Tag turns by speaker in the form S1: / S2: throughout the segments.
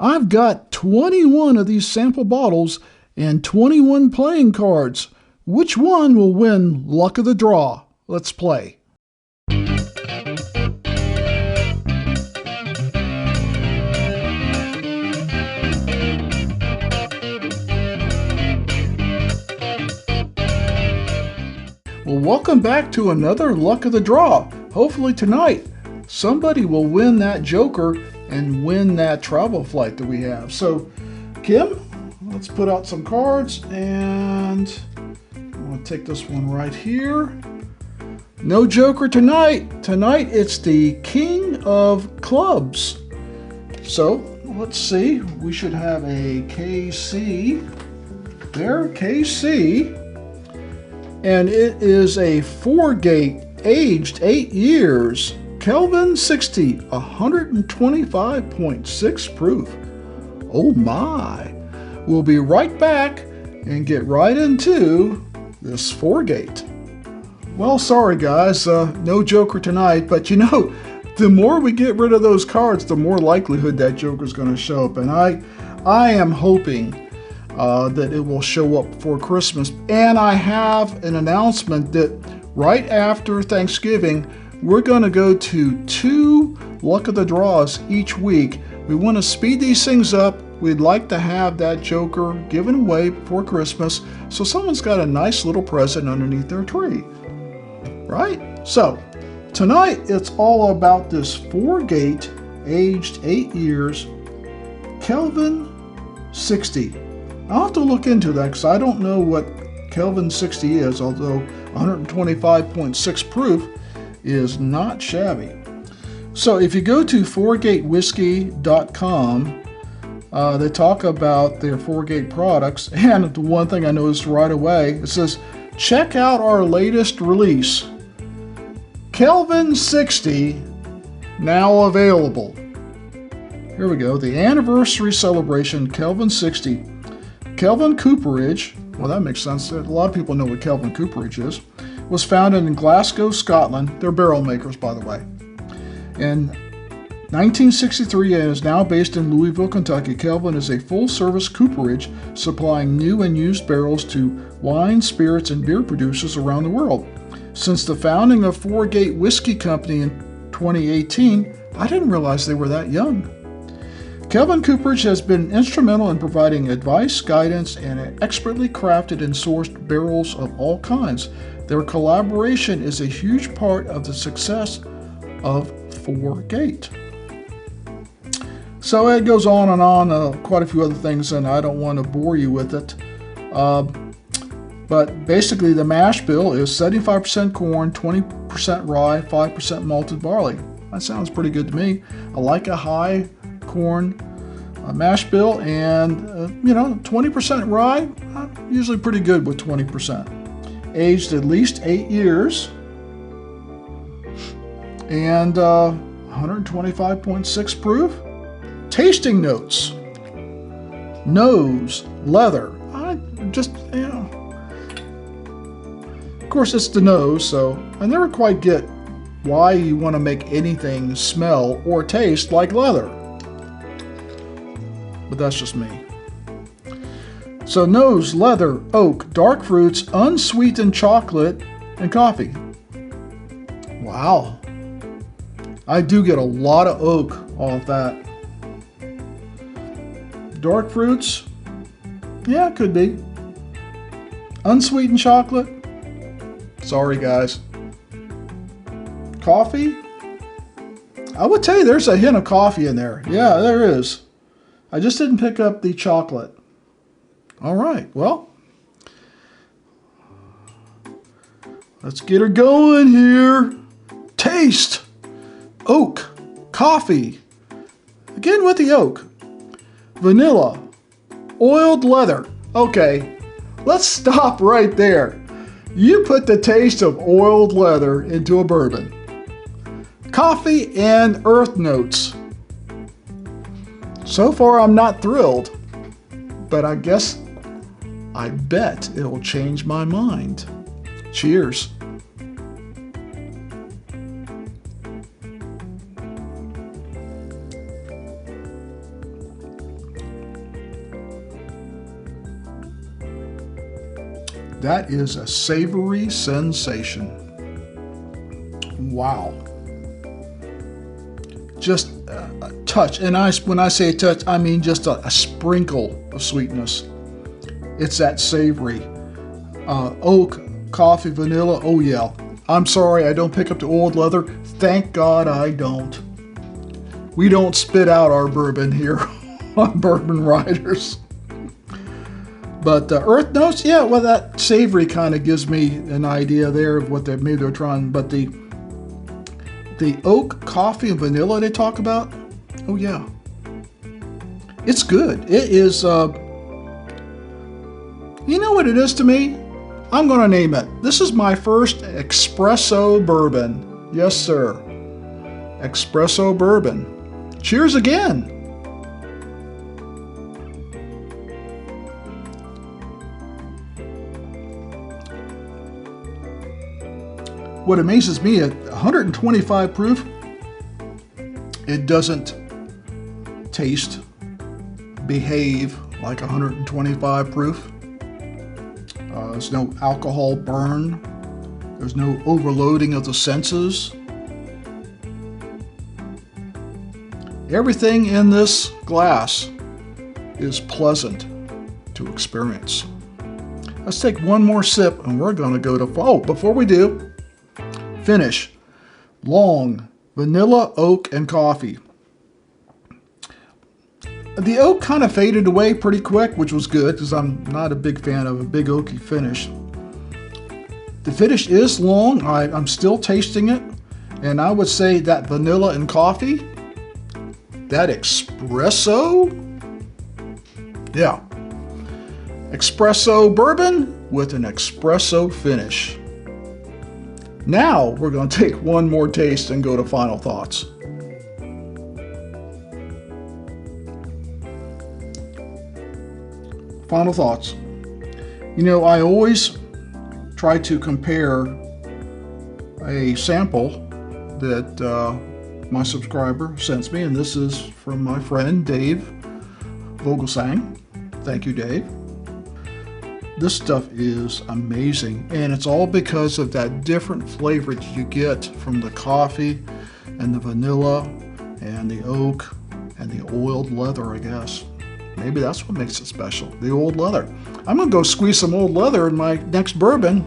S1: I've got 21 of these sample bottles and 21 playing cards. Which one will win Luck of the Draw? Let's play. Well, welcome back to another Luck of the Draw. Hopefully tonight somebody will win that Joker and win that travel flight that we have. So, Kim, let's put out some cards, and I'm going to take this one right here. No Joker tonight. Tonight it's the King of Clubs. So, let's see. We should have a KC. There, KC. And it is a Four Gate, aged 8 years, Kelvin 60, 125.6 proof. Oh my! We'll be right back and get right into this Four Gate. Well, sorry guys, no Joker tonight, but you know, the more we get rid of those cards, the more likelihood that Joker's going to show up. And I am hoping that it will show up before Christmas. And I have an announcement that right after Thanksgiving, we're going to go to 2 Luck of the Draws each week. We want to speed these things up. We'd like to have that Joker given away before Christmas, so someone's got a nice little present underneath their tree. Right? So, tonight it's all about this Four Gate, aged 8 years, Kelvin 60. I'll have to look into that because I don't know what Kelvin 60 is, although 125.6 proof is not shabby. So if you go to fourgatewhiskey.com, they talk about their Four Gate products, and the one thing I noticed right away, it says, check out our latest release, Kelvin 60, now available. Here we go, the anniversary celebration Kelvin 60. Kelvin Cooperage, well that makes sense, a lot of people know what Kelvin Cooperage is, was founded in Glasgow, Scotland. They're barrel makers, by the way. In 1963 and is now based in Louisville, Kentucky. Kelvin is a full-service cooperage supplying new and used barrels to wine, spirits, and beer producers around the world. Since the founding of Four Gate Whiskey Company in 2018, I didn't realize they were that young. Kelvin Cooperage has been instrumental in providing advice, guidance, and expertly crafted and sourced barrels of all kinds. Their collaboration is a huge part of the success of Four Gate. So it goes on and on, quite a few other things, and I don't want to bore you with it. But basically the mash bill is 75% corn, 20% rye, 5% malted barley. That sounds pretty good to me. I like a high corn mash bill, and 20% rye, usually pretty good with 20%. Aged at least 8 years, and 125.6 proof. Tasting notes: nose, leather. Of course it's the nose, so I never quite get why you want to make anything smell or taste like leather. But that's just me. So nose, leather, oak, dark fruits, unsweetened chocolate, and coffee. Wow. I do get a lot of oak off that. Dark fruits? Yeah, it could be. Unsweetened chocolate? Sorry, guys. Coffee? I would tell you there's a hint of coffee in there. Yeah, there is. I just didn't pick up the chocolate. All right, well, let's get her going here. Taste. Oak. Coffee. Again with the oak. Vanilla. Oiled leather. Okay, let's stop right there. You put the taste of oiled leather into a bourbon. Coffee and earth notes. So far I'm not thrilled, but I bet it'll change my mind. Cheers. That is a savory sensation. Wow. Just a touch. And when I say a touch, I mean just a sprinkle of sweetness. It's that savory. Oak, coffee, vanilla. Oh yeah. I'm sorry I don't pick up the old leather. Thank God I don't. We don't spit out our bourbon here on Bourbon Riders. But earth notes, yeah, well, that savory kind of gives me an idea there of what maybe they're trying. But the oak, coffee, and vanilla they talk about, oh yeah, it's good. It is, you know what it is to me? I'm going to name it. This is my first espresso bourbon. Yes, sir. Espresso bourbon. Cheers again. What amazes me at 125 proof, it doesn't taste, behave like 125 proof. There's no alcohol burn. There's no overloading of the senses. Everything in this glass is pleasant to experience. Let's take one more sip and we're going to go to, oh, before we do, finish. Long, vanilla, oak, and coffee. The oak kind of faded away pretty quick, which was good because I'm not a big fan of a big oaky finish. The finish is long. I'm still tasting it. And I would say that vanilla and coffee, that espresso, yeah. Espresso bourbon with an espresso finish. Now we're going to take one more taste and go to final thoughts. Final thoughts. You know, I always try to compare a sample that my subscriber sends me, and this is from my friend Dave Vogelsang. Thank you, Dave. This stuff is amazing, and it's all because of that different flavor that you get from the coffee and the vanilla and the oak and the oiled leather, I guess. Maybe that's what makes it special, the old leather. I'm gonna go squeeze some old leather in my next bourbon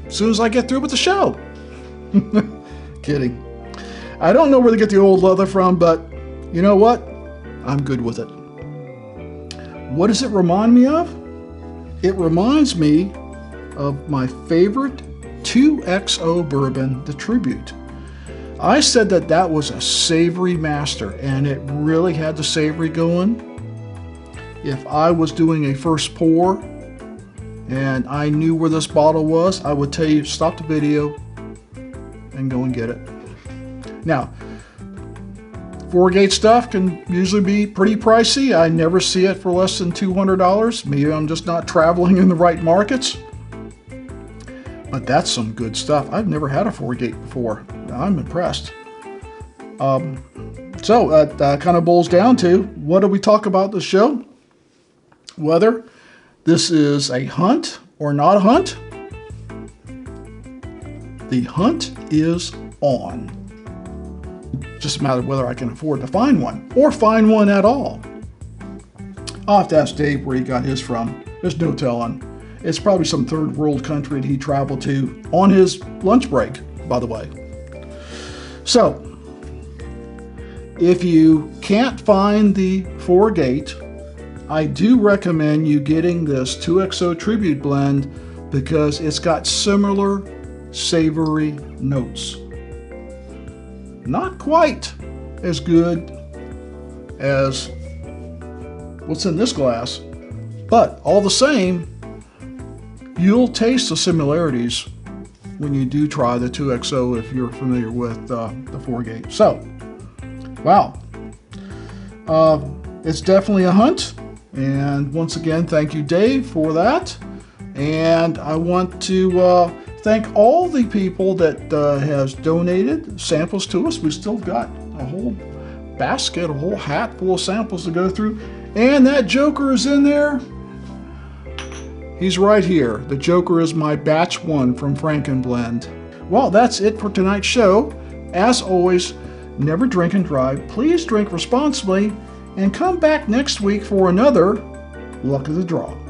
S1: as soon as I get through with the show. Kidding. I don't know where to get the old leather from, but you know what? I'm good with it. What does it remind me of? It reminds me of my favorite 2XO bourbon, the Tribute. I said that that was a savory master, and it really had the savory going. If I was doing a first pour and I knew where this bottle was, I would tell you, stop the video and go and get it. Now, Four Gate stuff can usually be pretty pricey. I never see it for less than $200. Maybe I'm just not traveling in the right markets. But that's some good stuff. I've never had a Four Gate before. I'm impressed. So that kind of boils down to, what do we talk about this show? Whether this is a hunt or not a hunt. The hunt is on. Just a matter of whether I can afford to find one or find one at all. I'll have to ask Dave where he got his from. There's no telling. It's probably some third world country that he traveled to on his lunch break, by the way. So, if you can't find the Four Gate, I do recommend you getting this 2XO Tribute blend because it's got similar savory notes. Not quite as good as what's in this glass, but all the same, you'll taste the similarities when you do try the 2XO if you're familiar with the Four Gate. So, wow. It's definitely a hunt. And once again, thank you, Dave, for that. And I want to thank all the people that has donated samples to us. We still got a whole basket, a whole hat full of samples to go through. And that joker is in there. He's right here. The Joker is my batch 1 from Frankenblend. Well, that's it for tonight's show. As always, never drink and drive. Please drink responsibly and come back next week for another Luck of the Draw.